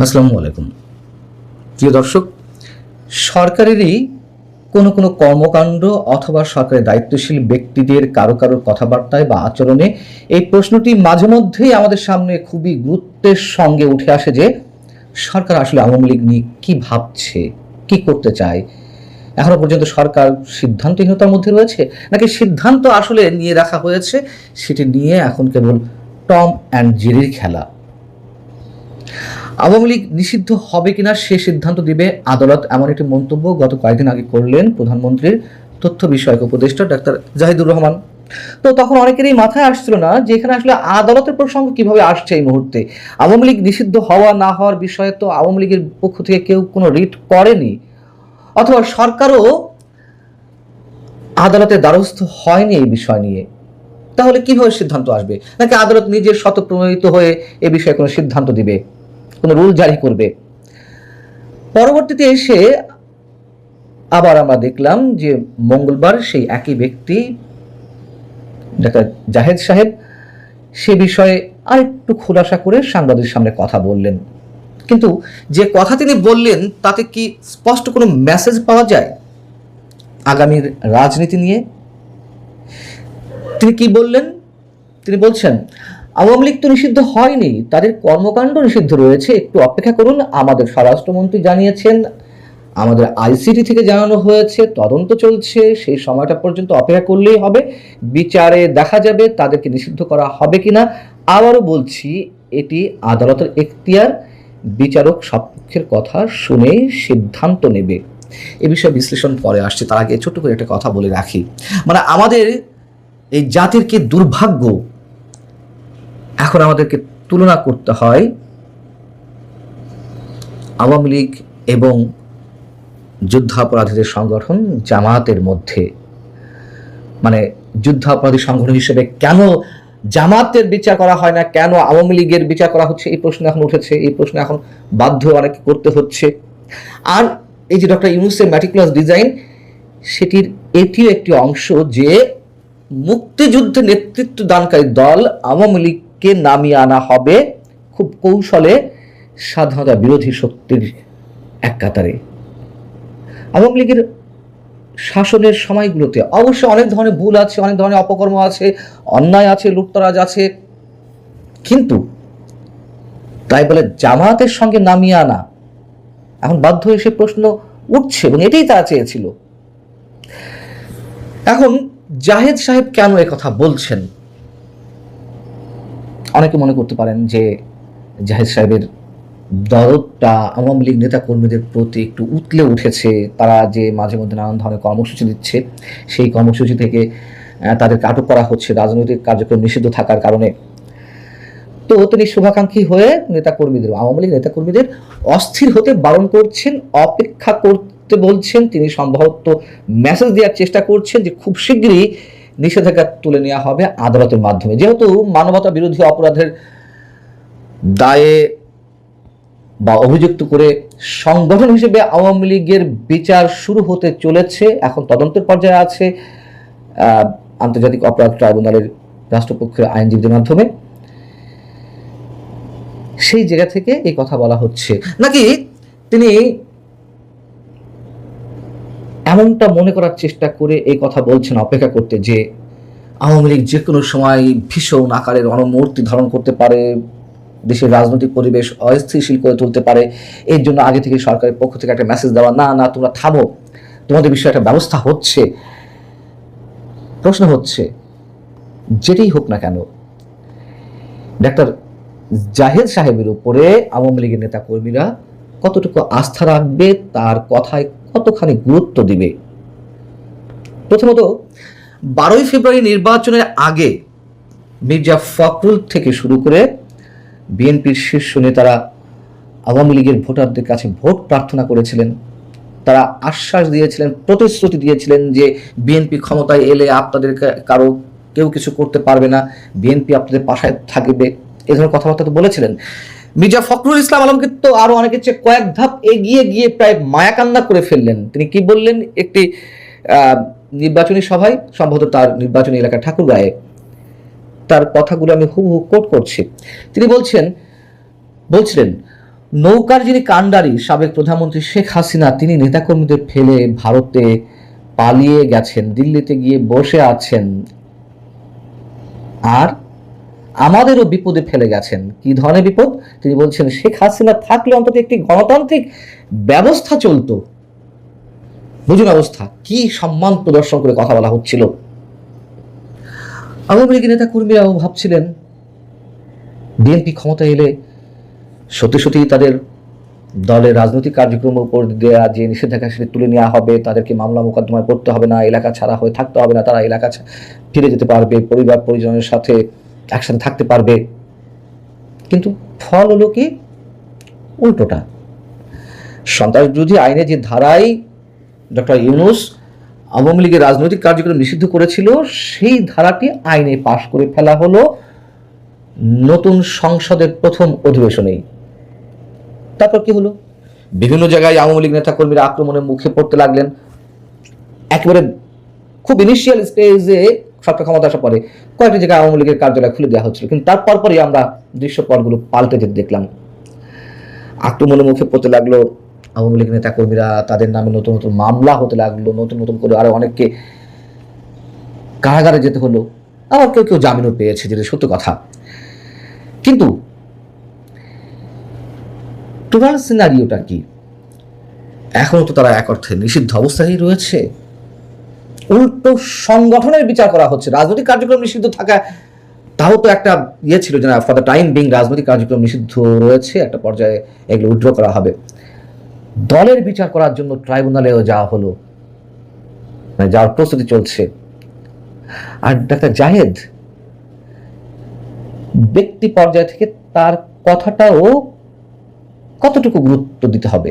আসসালামু আলাইকুম প্রিয় দর্শক। সরকারেরই কোনো কোনো কর্মকাণ্ড অথবা সরকারের দায়িত্বশীল ব্যক্তিদের কারো কারোর কথাবার্তায় বা আচরণে এই প্রশ্নটি মাঝে মধ্যেই আমাদের সামনে খুবই গুরুত্বের সঙ্গে উঠে আসে যে সরকার আসলে আওয়ামী লীগ নিয়ে কী ভাবছে, কি করতে চায়। এখনো পর্যন্ত সরকার সিদ্ধান্তহীনতার মধ্যে রয়েছে, নাকি সিদ্ধান্ত আসলে নিয়ে রাখা হয়েছে, সেটি নিয়ে এখন কেবল টম অ্যান্ড জেরির খেলা। আওয়ামী লীগ নিষিদ্ধ হবে কিনা সে সিদ্ধান্ত দিবে আদালত, এমন একটি মন্তব্য গত কয়েকদিন আগে করলেন প্রধানমন্ত্রীর তথ্য বিষয়ক উপদেষ্টা ডাক্তার জাহিদুর রহমান। তো তখন অনেকেরই মাথায় আসছিল না যে এখানে আসলে আদালতের প্রসঙ্গ কিভাবে আসছে এই মুহূর্তে। আওয়ামী লীগ নিষিদ্ধ হওয়া না হওয়ার বিষয়ে তো আওয়ামী লীগের পক্ষ থেকে কেউ কোনো রিট করেনি, অথবা সরকারও আদালতের দ্বারস্থ হয়নি এই বিষয় নিয়ে। তাহলে কিভাবে সিদ্ধান্ত আসবে? নাকি আদালত নিজের স্বতঃপ্রণোদিত হয়ে এ বিষয়ে কোনো সিদ্ধান্ত দিবে, কোনো রুল জারি করবে? পরবর্তীতে এসে আবার আমরা দেখলাম যে মঙ্গলবার সেই একই ব্যক্তি ডাক্তার জাহেদ সাহেব সে বিষয়ে আরেকটু খোলাসা করে সাংবাদিকদের সামনে কথা বললেন। কিন্তু যে কথা তিনি বললেন তাতে কি স্পষ্ট কোনো মেসেজ পাওয়া যায় আগামীর রাজনীতি নিয়ে? তিনি কি বললেন? তিনি বলছেন, আওয়ামী লীগ তো নিষিদ্ধ হয়নি, তাদের কর্মকাণ্ড নিষিদ্ধ রয়েছে, একটু অপেক্ষা করুন। আমাদের স্বরাষ্ট্রমন্ত্রী জানিয়েছেন, আমাদের আইসিটি থেকে জানানো হয়েছে, তদন্ত চলছে, সেই সময়টা পর্যন্ত অপেক্ষা করলেই হবে। বিচারে দেখা যাবে তাদেরকে নিষিদ্ধ করা হবে কিনা। আবারও বলছি, এটি আদালতের এখতিয়ার, বিচারক সপক্ষের কথা শুনে সিদ্ধান্ত নেবে। এ বিষয়ে বিশ্লেষণ পরে আসছে, তার আগে ছোট্ট করে একটা কথা বলে রাখি। মানে আমাদের এই জাতির কি দুর্ভাগ্য, এখন আমাদেরকে তুলনা করতে হয় আওয়ামী লীগ এবং যুদ্ধাপরাধীদের সংগঠন জামায়াতের মধ্যে। মানে যুদ্ধাপরাধী সংগঠন হিসেবে কেন জামায়াতের বিচার করা হয় না, কেন আওয়ামী লীগের বিচার করা হচ্ছে, এই প্রশ্ন এখন উঠেছে। এই প্রশ্ন এখন বাধ্য অনেকে করতে হচ্ছে। আর এই যে ডক্টর ইউনূসের ম্যাটিকুলাস ডিজাইন, সেটির এটিও একটি অংশ যে মুক্তিযুদ্ধে নেতৃত্ব দানকারী দল আওয়ামী লীগকে নামিয়ে আনা হবে খুব কৌশলে স্বাধীনতা বিরোধী শক্তির এক কাতারে। আওয়ামী লীগের শাসনের সময়গুলোতে অবশ্য অনেক ধরনের ভুল আছে, অনেক ধরনের অপকর্ম আছে, অন্যায় আছে, লুটতরাজ আছে, কিন্তু তাই বলে জামায়াতের সঙ্গে নামিয়ে আনা এখন বাধ্য হয়ে সে প্রশ্ন উঠছে, এবং এটাই তারা চেয়েছিল। এখন জাহেদ সাহেব কেন কথা বলছেন? অনেকে মনে করতে পারেন যে জাহেদ সাহেবের দরদটা আওয়ামী লীগ নেতা কর্মীদের প্রতি একটু উতলে উঠেছে। তারা যে মাঝে মধ্যে নানান ধরনের কর্মসূচি দিচ্ছে, সেই কর্মসূচি থেকে তাদেরকে আটক করা হচ্ছে রাজনৈতিক কার্যক্রম নিষিদ্ধ থাকার কারণে। তো তিনি শুভাকাঙ্ক্ষী হয়ে নেতাকর্মীদের, আওয়ামী লীগ নেতাকর্মীদের অস্থির হতে বারণ করছেন, অপেক্ষা করতে বলছেন। তিনি সম্ভবত মেসেজ দেওয়ার চেষ্টা করছেন যে খুব শীঘ্রই নিষেধাজ্ঞা তুলে নেওয়া হবে আদালতের মাধ্যমে। যেহেতু মানবতা বিরোধী অপরাধের দায়ে বা অভিযুক্ত করে সংগঠন হিসেবে আওয়ামী লীগের বিচার শুরু হতে চলেছে, এখন তদন্তের পর্যায়ে আছে আন্তর্জাতিক অপরাধ ট্রাইব্যুনালের রাষ্ট্রপক্ষের আইনজীবীদের মাধ্যমে। সেই জায়গা থেকে এই কথা বলা হচ্ছে, নাকি তিনি এমনটা মনে করার চেষ্টা করে এই কথা বলছেন অপেক্ষা করতে যে আওয়ামী লীগ যে কোনো সময় ভীষণ আকারের অনমূর্তি ধারণ করতে পারে, দেশের রাজনৈতিক পরিবেশ অস্থিতিশীল করে তুলতে পারে। এর জন্য আগে থেকে সরকারের পক্ষ থেকে একটা মেসেজ দেওয়া, না না তোমরা থামো, তোমাদের বিষয়ে একটা ব্যবস্থা হচ্ছে। প্রশ্ন হচ্ছে, যেটাই হোক না কেন, ডাক্তার জাহেদ সাহেবের উপরে আওয়ামী লীগের নেতা কর্মীরা কতটুকু আস্থা রাখবে, তার কথায় কতখানি গুরুত্ব দিবে? প্রথমত, 12ই ফেব্রুয়ারি নির্বাচনের আগে মির্জা ফখরুল থেকে শুরু করে বিএনপির শীর্ষ নেতারা আওয়ামী লীগের ভোটারদের কাছে ভোট প্রার্থনা করেছিলেন। তারা আশ্বাস দিয়েছিলেন, প্রতিশ্রুতি দিয়েছিলেন যে বিএনপি ক্ষমতায় এলে আপনাদের কারো কেউ কিছু করতে পারবে না, বিএনপি আপনাদের পাশে থাকবে, এ ধরনের কথাবার্তা তো বলেছিলেন। মির্জা ফখরুল ইসলাম আলমকে তো আরো অনেকের চেয়ে কয়েক ধাপ এগিয়ে গিয়ে প্রায় মায়াকান্না করে ফেললেন। তিনি কি বললেন একটি নির্বাচনী সভায়, সম্ভবত তার নির্বাচনী এলাকা ঠাকুরগাঁয়ে, তার কথাগুলো আমি হুবহু কোট করছি। তিনি বলছিলেন, নৌকার যিনি কাণ্ডারি সাবেক প্রধানমন্ত্রী শেখ হাসিনা, তিনি নেতাকর্মীদের ফেলে ভারতে পালিয়ে গেছেন, দিল্লিতে গিয়ে বসে আছেন, আর আমাদেরও বিপদে ফেলে গেছেন। কি ধরনের বিপদ? তিনি বলছেন শেখ হাসিনা থাকলে অন্তত একটি গণতান্ত্রিক ব্যবস্থা চলতো। বুঝুন অবস্থা, কি সম্মান প্রদর্শন করে কথা বলা হচ্ছিল। আওয়ামী লীগের নেতা কর্মীরাও ভাবছিলেন বিএনপি ক্ষমতা এলে সত্যি সত্যি তাদের দলের রাজনৈতিক কার্যক্রমের উপর দেওয়া যে নিষেধাজ্ঞা সেটি তুলে নেওয়া হবে, তাদেরকে মামলা মোকদ্দমায় পড়তে হবে না, এলাকা ছাড়া হয়ে থাকতে হবে না, তারা এলাকা ফিরে যেতে পারবে, পরিবার পরিজনের সাথে একসাথে থাকতে পারবে। কিন্তু ফল হলো কি উল্টোটা। সন্ত্রাস বিরোধী আইনে যে ধারায় ডক্টর ইউনূস আওয়ামী লীগের রাজনৈতিক কার্যক্রম নিষিদ্ধ করেছিল, সেই ধারাটি আইনে পাশ করে ফেলা হলো নতুন সংসদের প্রথম অধিবেশনেই। তারপর কি হলো? বিভিন্ন জায়গায় আওয়ামী লীগ নেতা কর্মীরা আক্রমণের মুখে পড়তে লাগলেন। একেবারে খুব ইনিশিয়াল স্টেজে সরকার ক্ষমতা আসার পরে কয়েকটি জায়গায় আওয়ামী লীগের কার্যালয় খুলে দেওয়া হচ্ছিল, কিন্তু তারপর পরই আমরা দৃশ্যপটগুলো পাল্টে যেতে দেখলাম। আক্রমণের মুখে পড়তে লাগলো আওয়ামী লীগ নেতা কর্মীরা, তাদের নামে নতুন নতুন মামলা হতে লাগলো, নতুন নতুন করে আরো অনেককে কারাগারে যেতে হলো, আবার কেউ কেউ জামিনও পেয়েছে, যেটা সত্য কথা। কিন্তু টোটাল সিনারিওটা কি? এখনো তো তারা এক অর্থে নিষিদ্ধ অবস্থায় রয়েছে। উল্টো সংগঠনের বিচার করা হচ্ছে। রাজনৈতিক কার্যক্রম নিষিদ্ধ থাকা তাও তো একটা ইয়ে ছিল যে না, ফর দ্য টাইম বিং রাজনৈতিক কার্যক্রম নিষিদ্ধ রয়েছে, একটা পর্যায়ে এগুলো উইথড্র করা হবে। দলের বিচার করার জন্য ট্রাইব্যুনালেও যাওয়া হলো, মানে যাওয়ার প্রস্তুতি চলছে। আর ডাক্তার জাহেদ ব্যক্তি পর্যায় থেকে তার কথাটাও কতটুকু গুরুত্ব দিতে হবে?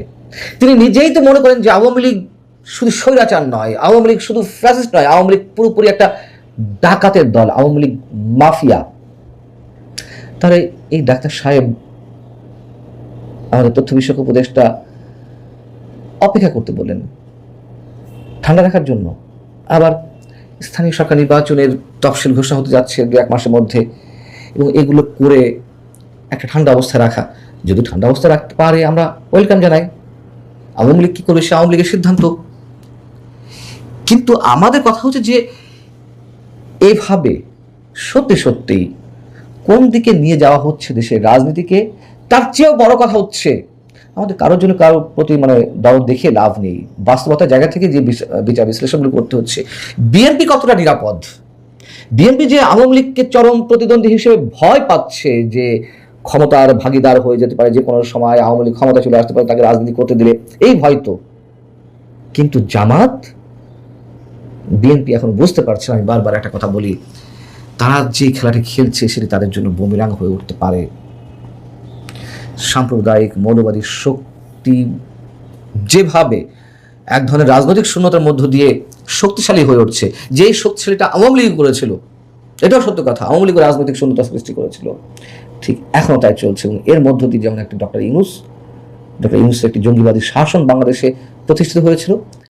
তিনি নিজেই তো মনে করেন যে আওয়ামী লীগ শুধু স্বৈরাচার নয়, আওয়ামী লীগ শুধু ফ্যাসিস্ট নয়, আওয়ামী লীগ পুরোপুরি একটা ডাকাতের দল, আওয়ামী লীগ মাফিয়া। তাহলে এই ডাক্তার সাহেব আমাদের তথ্য বিষয়ক উপদেষ্টা অপেক্ষা করতে বলেন ঠান্ডা রাখার জন্য। আবার স্থানীয় সরকার নির্বাচনের তফসিল ঘোষণা হতে যাচ্ছে 2-1 মাসের মধ্যে, এবং এগুলো করে একটা ঠান্ডা অবস্থায় রাখা। যদি ঠান্ডা অবস্থায় রাখতে পারে আমরা ওয়েলকাম জানাই। আওয়ামী লীগ কি করবে সে আওয়ামী লীগের সিদ্ধান্ত। কিন্তু আমাদের কথা হচ্ছে যে এভাবে সত্যি সত্যি কোন দিকে নিয়ে যাওয়া হচ্ছে দেশের রাজনীতিকে, তার চেয়েও বড় কথা হচ্ছে আমাদের কারোর জন্য কারোর প্রতি মানে দরদ দেখে লাভ নেই। বাস্তবতার জায়গা থেকে যে বিচার বিশ্লেষণগুলো করতে হচ্ছে, বিএনপি কতটা নিরাপদ, বিএনপি যে আওয়ামী লীগকে চরম প্রতিদ্বন্দ্বী হিসেবে ভয় পাচ্ছে যে ক্ষমতার ভাগিদার হয়ে যেতে পারে, যে কোনো সময় আওয়ামী লীগ ক্ষমতা চলে আসতে পারে তাকে রাজনীতি করতে দিলে, এই ভয় তো। কিন্তু জামাত, বিএনপি এখন বুঝতে পারছে, আমি বারবার একটা কথা বলি, তারা যে খেলাটি খেলছে সেটি তাদের জন্য বুমেরাং হয়ে উঠতে পারে। সাম্প্রদায়িক মৌলবাদী শক্তি যেভাবে এক ধরনের রাজনৈতিক শূন্যতার মধ্য দিয়ে শক্তিশালী হয়ে উঠছে, যেই শক্তিশালীটা আওয়ামী লীগ করেছিল, এটাও সত্য কথা, আওয়ামী লীগ রাজনৈতিক শূন্যতা সৃষ্টি করেছিল, ঠিক এখনো তাই চলছে। এবং এর মধ্য দিয়ে যেমন একটা ডক্টর ইউনূসের একটি জঙ্গিবাদী শাসন বাংলাদেশে প্রতিষ্ঠিত হয়েছিল,